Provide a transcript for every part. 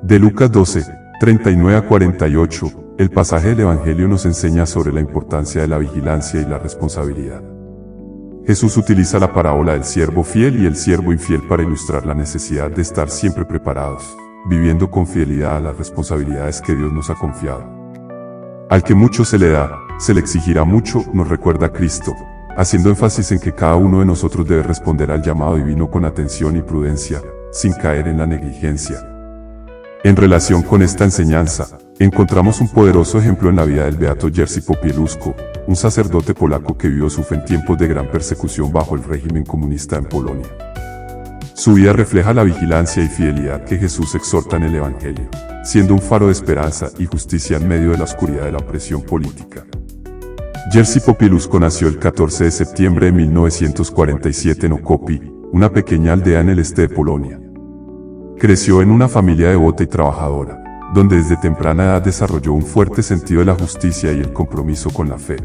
De Lucas 12, 39 a 48, el pasaje del Evangelio nos enseña sobre la importancia de la vigilancia y la responsabilidad. Jesús utiliza la parábola del siervo fiel y el siervo infiel para ilustrar la necesidad de estar siempre preparados, viviendo con fidelidad a las responsabilidades que Dios nos ha confiado. Al que mucho se le da, se le exigirá mucho, nos recuerda Cristo, haciendo énfasis en que cada uno de nosotros debe responder al llamado divino con atención y prudencia, sin caer en la negligencia. En relación con esta enseñanza, encontramos un poderoso ejemplo en la vida del beato Jerzy Popieluszko, un sacerdote polaco que vivió su fe en tiempos de gran persecución bajo el régimen comunista en Polonia. Su vida refleja la vigilancia y fidelidad que Jesús exhorta en el Evangelio, siendo un faro de esperanza y justicia en medio de la oscuridad de la opresión política. Jerzy Popieluszko nació el 14 de septiembre de 1947 en Okopi, una pequeña aldea en el este de Polonia. Creció en una familia devota y trabajadora, donde desde temprana edad desarrolló un fuerte sentido de la justicia y el compromiso con la fe.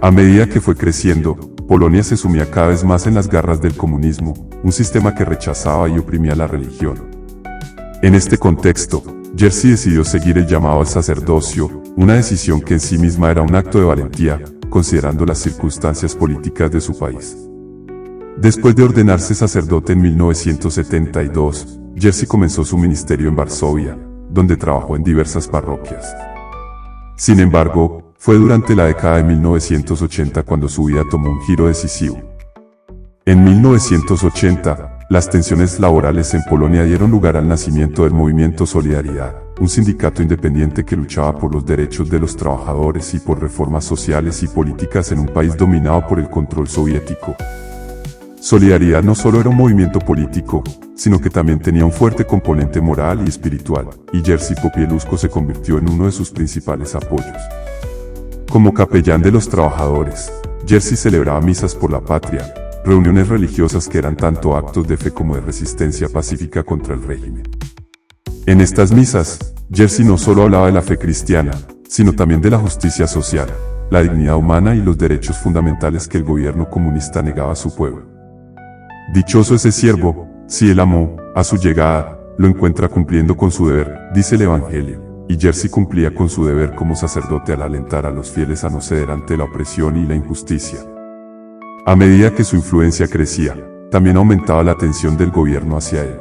A medida que fue creciendo, Polonia se sumía cada vez más en las garras del comunismo, un sistema que rechazaba y oprimía la religión. En este contexto, Jerzy decidió seguir el llamado al sacerdocio, una decisión que en sí misma era un acto de valentía, considerando las circunstancias políticas de su país. Después de ordenarse sacerdote en 1972, Jerzy comenzó su ministerio en Varsovia, donde trabajó en diversas parroquias. Sin embargo, fue durante la década de 1980 cuando su vida tomó un giro decisivo. En 1980, las tensiones laborales en Polonia dieron lugar al nacimiento del movimiento Solidaridad, un sindicato independiente que luchaba por los derechos de los trabajadores y por reformas sociales y políticas en un país dominado por el control soviético. Solidaridad no solo era un movimiento político, sino que también tenía un fuerte componente moral y espiritual, y Jerzy Popieluszko se convirtió en uno de sus principales apoyos. Como capellán de los trabajadores, Jerzy celebraba misas por la patria, reuniones religiosas que eran tanto actos de fe como de resistencia pacífica contra el régimen. En estas misas, Jerzy no solo hablaba de la fe cristiana, sino también de la justicia social, la dignidad humana y los derechos fundamentales que el gobierno comunista negaba a su pueblo. Dichoso ese siervo, si él amó, a su llegada, lo encuentra cumpliendo con su deber, dice el Evangelio, y Jerzy cumplía con su deber como sacerdote al alentar a los fieles a no ceder ante la opresión y la injusticia. A medida que su influencia crecía, también aumentaba la atención del gobierno hacia él.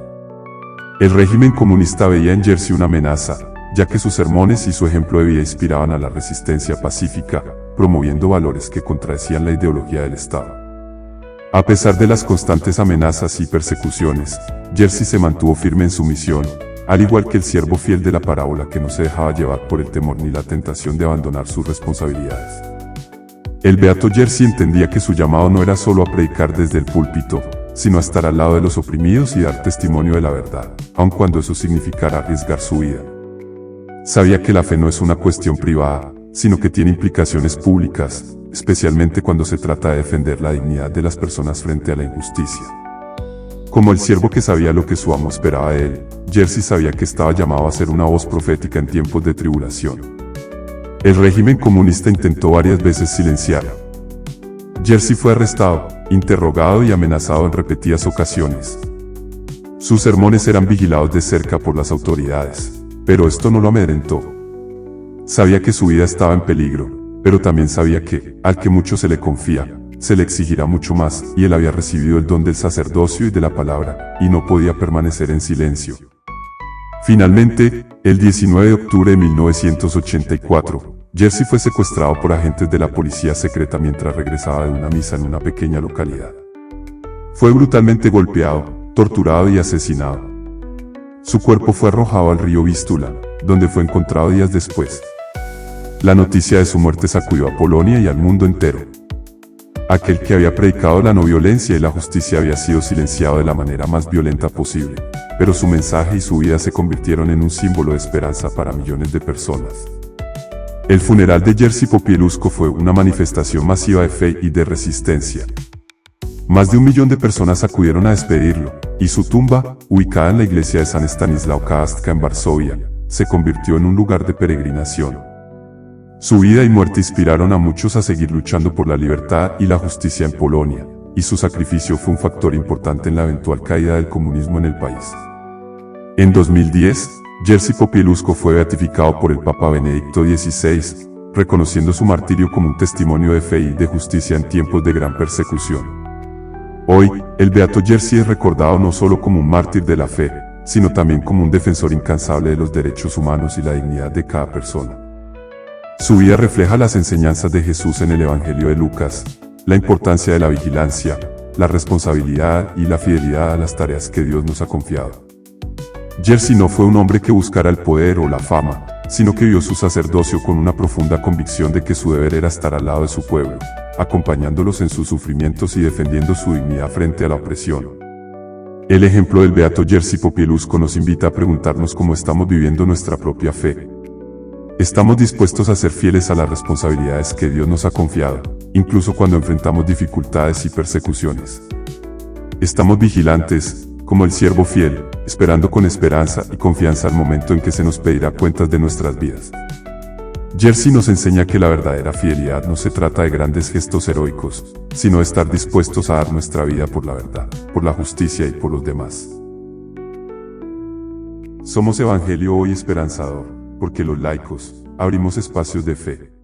El régimen comunista veía en Jerzy una amenaza, ya que sus sermones y su ejemplo de vida inspiraban a la resistencia pacífica, promoviendo valores que contradecían la ideología del Estado. A pesar de las constantes amenazas y persecuciones, Jerzy se mantuvo firme en su misión, al igual que el siervo fiel de la parábola que no se dejaba llevar por el temor ni la tentación de abandonar sus responsabilidades. El beato Jerzy entendía que su llamado no era solo a predicar desde el púlpito, sino a estar al lado de los oprimidos y dar testimonio de la verdad, aun cuando eso significara arriesgar su vida. Sabía que la fe no es una cuestión privada, sino que tiene implicaciones públicas, especialmente cuando se trata de defender la dignidad de las personas frente a la injusticia. Como el siervo que sabía lo que su amo esperaba de él, Jerzy sabía que estaba llamado a ser una voz profética en tiempos de tribulación. El régimen comunista intentó varias veces silenciarlo. Jerzy fue arrestado, interrogado y amenazado en repetidas ocasiones. Sus sermones eran vigilados de cerca por las autoridades, pero esto no lo amedrentó. Sabía que su vida estaba en peligro, pero también sabía que, al que mucho se le confía, se le exigirá mucho más, y él había recibido el don del sacerdocio y de la palabra, y no podía permanecer en silencio. Finalmente, el 19 de octubre de 1984, Jerzy fue secuestrado por agentes de la policía secreta mientras regresaba de una misa en una pequeña localidad. Fue brutalmente golpeado, torturado y asesinado. Su cuerpo fue arrojado al río Vístula, donde fue encontrado días después. La noticia de su muerte sacudió a Polonia y al mundo entero. Aquel que había predicado la no violencia y la justicia había sido silenciado de la manera más violenta posible, pero su mensaje y su vida se convirtieron en un símbolo de esperanza para millones de personas. El funeral de Jerzy Popieluszko fue una manifestación masiva de fe y de resistencia. Más de 1 millón de personas acudieron a despedirlo, y su tumba, ubicada en la iglesia de San Stanislao Kostka en Varsovia, se convirtió en un lugar de peregrinación. Su vida y muerte inspiraron a muchos a seguir luchando por la libertad y la justicia en Polonia, y su sacrificio fue un factor importante en la eventual caída del comunismo en el país. En 2010, Jerzy Popieluszko fue beatificado por el Papa Benedicto XVI, reconociendo su martirio como un testimonio de fe y de justicia en tiempos de gran persecución. Hoy, el beato Jerzy es recordado no solo como un mártir de la fe, sino también como un defensor incansable de los derechos humanos y la dignidad de cada persona. Su vida refleja las enseñanzas de Jesús en el Evangelio de Lucas, la importancia de la vigilancia, la responsabilidad y la fidelidad a las tareas que Dios nos ha confiado. Jerzy no fue un hombre que buscara el poder o la fama, sino que vio su sacerdocio con una profunda convicción de que su deber era estar al lado de su pueblo, acompañándolos en sus sufrimientos y defendiendo su dignidad frente a la opresión. El ejemplo del beato Jerzy Popieluszko nos invita a preguntarnos cómo estamos viviendo nuestra propia fe. ¿Estamos dispuestos a ser fieles a las responsabilidades que Dios nos ha confiado, incluso cuando enfrentamos dificultades y persecuciones? ¿Estamos vigilantes, como el siervo fiel, esperando con esperanza y confianza al momento en que se nos pedirá cuentas de nuestras vidas? Jerzy nos enseña que la verdadera fidelidad no se trata de grandes gestos heroicos, sino de estar dispuestos a dar nuestra vida por la verdad, por la justicia y por los demás. Somos Evangelio Hoy Esperanzador, porque los laicos abrimos espacios de fe.